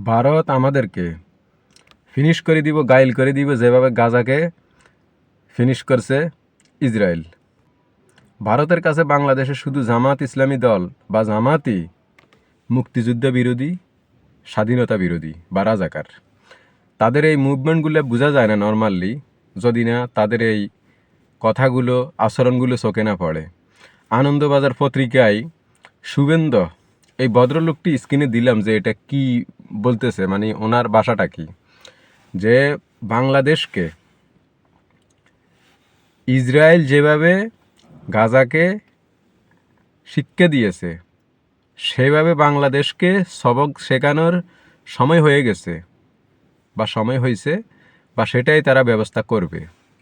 ভারত আমাদেরকে ফিনিশ করে দিব, গাইল করে দিব, যেভাবে গাজাকে ফিনিশ করছে ইসরায়েল। ভারতের কাছে বাংলাদেশে শুধু জামাত ইসলামী দল বা জামাতই মুক্তিযুদ্ধ বিরোধী, স্বাধীনতা বিরোধী বা রাজাকার। তাদের এই মুভমেন্টগুলো বোঝা যায় না নর্মালি, যদি না তাদের এই কথাগুলো, আচরণগুলো চোখে না পড়ে। আনন্দবাজার পত্রিকায় শুভেন্দু, এই ভদ্রলোকটি স্ক্রিনে দিলাম যে এটা কি বলতেছে, মানে ওনার ভাষাটা কি, যে বাংলাদেশকে ইসরায়েল যেভাবে গাজাকে শিক্ষা দিয়েছে সেভাবে বাংলাদেশকে সবক শেখানোর সময় হয়ে গেছে বা সময় হয়েছে, বা সেটাই তারা ব্যবস্থা করবে,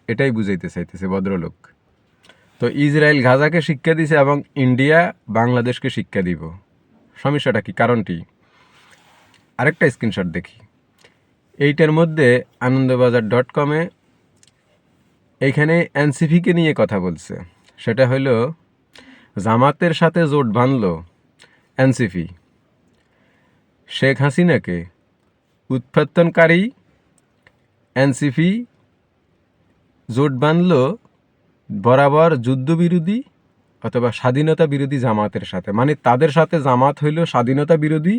এটাই বুঝাইতে চাইতেছে ভদ্রলোক। তো ইসরায়েল গাজাকে শিক্ষা দিছে এবং ইন্ডিয়া বাংলাদেশকে শিক্ষা দিব। সমস্যাটা কি, কারণটি? আরেকটা স্ক্রিনশট দেখি। এইটার মধ্যে আনন্দবাজার.com-এ এইখানে এনসিপিকে নিয়ে কথা বলছে। সেটা হলো জামাতের সাথে জোট বাঁধল এনসিপি, শেখ হাসিনাকে উৎপাটনকারী এনসিপি জোট বাঁধল বরাবর যুদ্ধবিরোধী অথবা স্বাধীনতা বিরোধী জামাতের সাথে। মানে তাদের সাথে জামাত হইল স্বাধীনতা বিরোধী,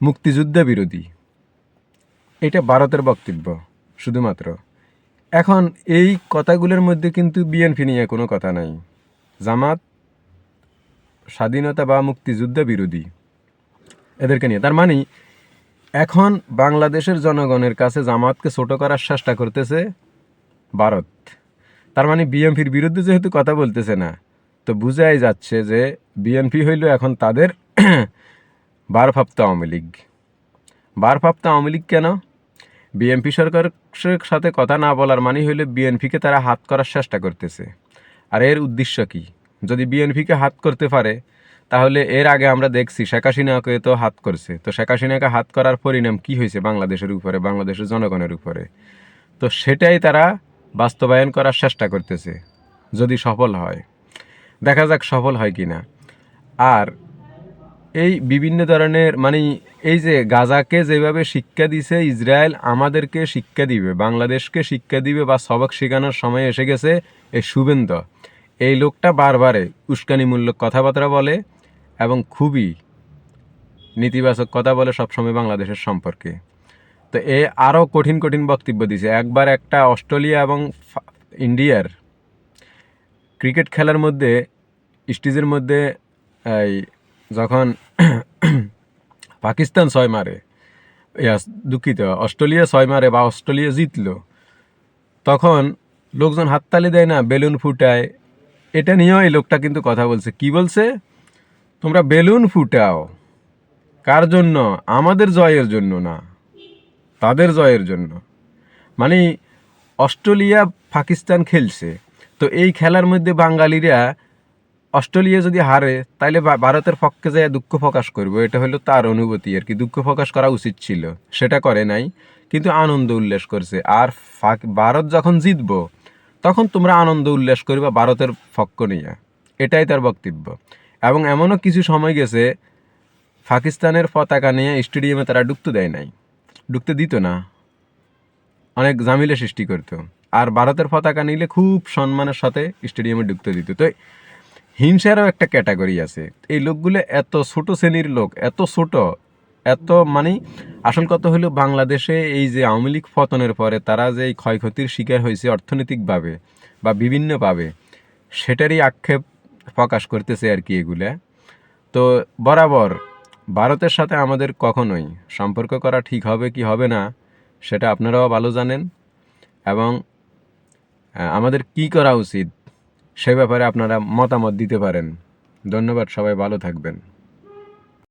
মুক্তিযুদ্ধ বিরোধী। এটা ভারতের বক্তব্য শুধুমাত্র। এখন এই কথাগুলোর মধ্যে কিন্তু বিএনপি নিয়ে কোনো কথা নাই। জামাত স্বাধীনতা বা মুক্তিযুদ্ধ বিরোধী, এদেরকে নিয়ে। তার মানে এখন বাংলাদেশের জনগণের কাছে জামাতকে ছোট করার চেষ্টা করতেছে ভারত। তার মানে বিএনপির বিরুদ্ধে যেহেতু কথা বলতেছে না, তো বুঝাই যাচ্ছে যে বিএনপি হইল এখন তাদের ভারপ্রাপ্ত আওয়ামী লীগ। ভারপ্রাপ্ত আওয়ামী লীগ কেন? বিএনপি সরকারের সাথে কথা না বলার মানে হইলে বিএনপিকে তারা হাত করার চেষ্টা করতেছে। আর এর উদ্দেশ্য কি? যদি বিএনপিকে হাত করতে পারে, তাহলে এর আগে আমরা দেখছি শেখ হাসিনাকে তো হাত করছে। তো শেখ হাসিনাকে হাত করার পরিণাম কি হয়েছে বাংলাদেশের উপরে, বাংলাদেশের জনগণের উপরে? তো সেটাই তারা বাস্তবায়ন করার চেষ্টা করতেছে, যদি সফল হয়। দেখা যাক সফল হয় কি না। আর এই বিভিন্ন ধরনের, মানে এই যে গাজাকে যেভাবে শিক্ষা দিছে ইসরায়েল, আমাদেরকে শিক্ষা দিবে, বাংলাদেশকে শিক্ষা দিবে বা সবক শেখানোর সময় এসে গেছে। এই শুভেন্দু, এই লোকটা বারবারে উস্কানিমূলক কথাবার্তা বলে এবং খুবই নেতিবাচক কথা বলে সবসময় বাংলাদেশের সম্পর্কে। তো এ আরও কঠিন কঠিন বক্তব্য দিছে। একবার একটা অস্ট্রেলিয়া এবং ইন্ডিয়ার ক্রিকেট খেলার মধ্যে, স্টেজের মধ্যে, এই যখন পাকিস্তান 6 মারে, দুঃখিত, অস্ট্রেলিয়া 6 মারে বা অস্ট্রেলিয়া জিতলো, তখন লোকজন হাততালি দেয় না, বেলুন ফুটায়। এটা নিয়েও এই লোকটা কিন্তু কথা বলছে। কি বলছে? তোমরা বেলুন ফুটাও, কার জন্য? আমাদের জয়ের জন্য না, তাদের জয়ের জন্য। মানে অস্ট্রেলিয়া পাকিস্তান খেলছে, তো এই খেলার মধ্যে বাঙালিরা অস্ট্রেলিয়া যদি হারে, তাইলে ভারতের পক্ষে যায় দুঃখ প্রকাশ করবো। এটা হলো তার অনুভূতি আর কি। দুঃখ প্রকাশ করা উচিত ছিল, সেটা করে নাই, কিন্তু আনন্দ উল্লাস করছে। আর ভারত যখন জিতবো, তখন তোমরা আনন্দ উল্লাস করবে ভারতের পক্ষ নিয়ে, এটাই তার বক্তব্য। এবং এমনও কিছু সময় গেছে পাকিস্তানের পতাকা নিয়ে স্টেডিয়ামে তারা ঢুকতে দেয় নাই, ঢুকতে দিত না, অনেক ঝামেলা সৃষ্টি করতো। আর ভারতের পতাকা নিলে খুব সম্মানের সাথে স্টেডিয়ামে ঢুকতে দিত। তো হিংসারও একটা ক্যাটাগরি আছে। এই লোকগুলো এত ছোট শ্রেণীর লোক, এত ছোট, এত, মানে আসল কথা হলো বাংলাদেশে এই যে আওয়ামী লীগ পতনের পরে তারা যে এই ক্ষয়ক্ষতির শিকার হয়েছে অর্থনৈতিকভাবে বা বিভিন্নভাবে, সেটারই আক্ষেপ প্রকাশ করতেছে আর কি এগুলা। তো বরাবর ভারতের সাথে আমাদের কখনোই সম্পর্ক করা ঠিক হবে কি হবে না, সেটা আপনারাও ভালো জানেন। এবং আমাদের কি করা উচিত সে ব্যাপারে আপনারা মতামত দিতে পারেন। ধন্যবাদ, সবাই ভালো থাকবেন।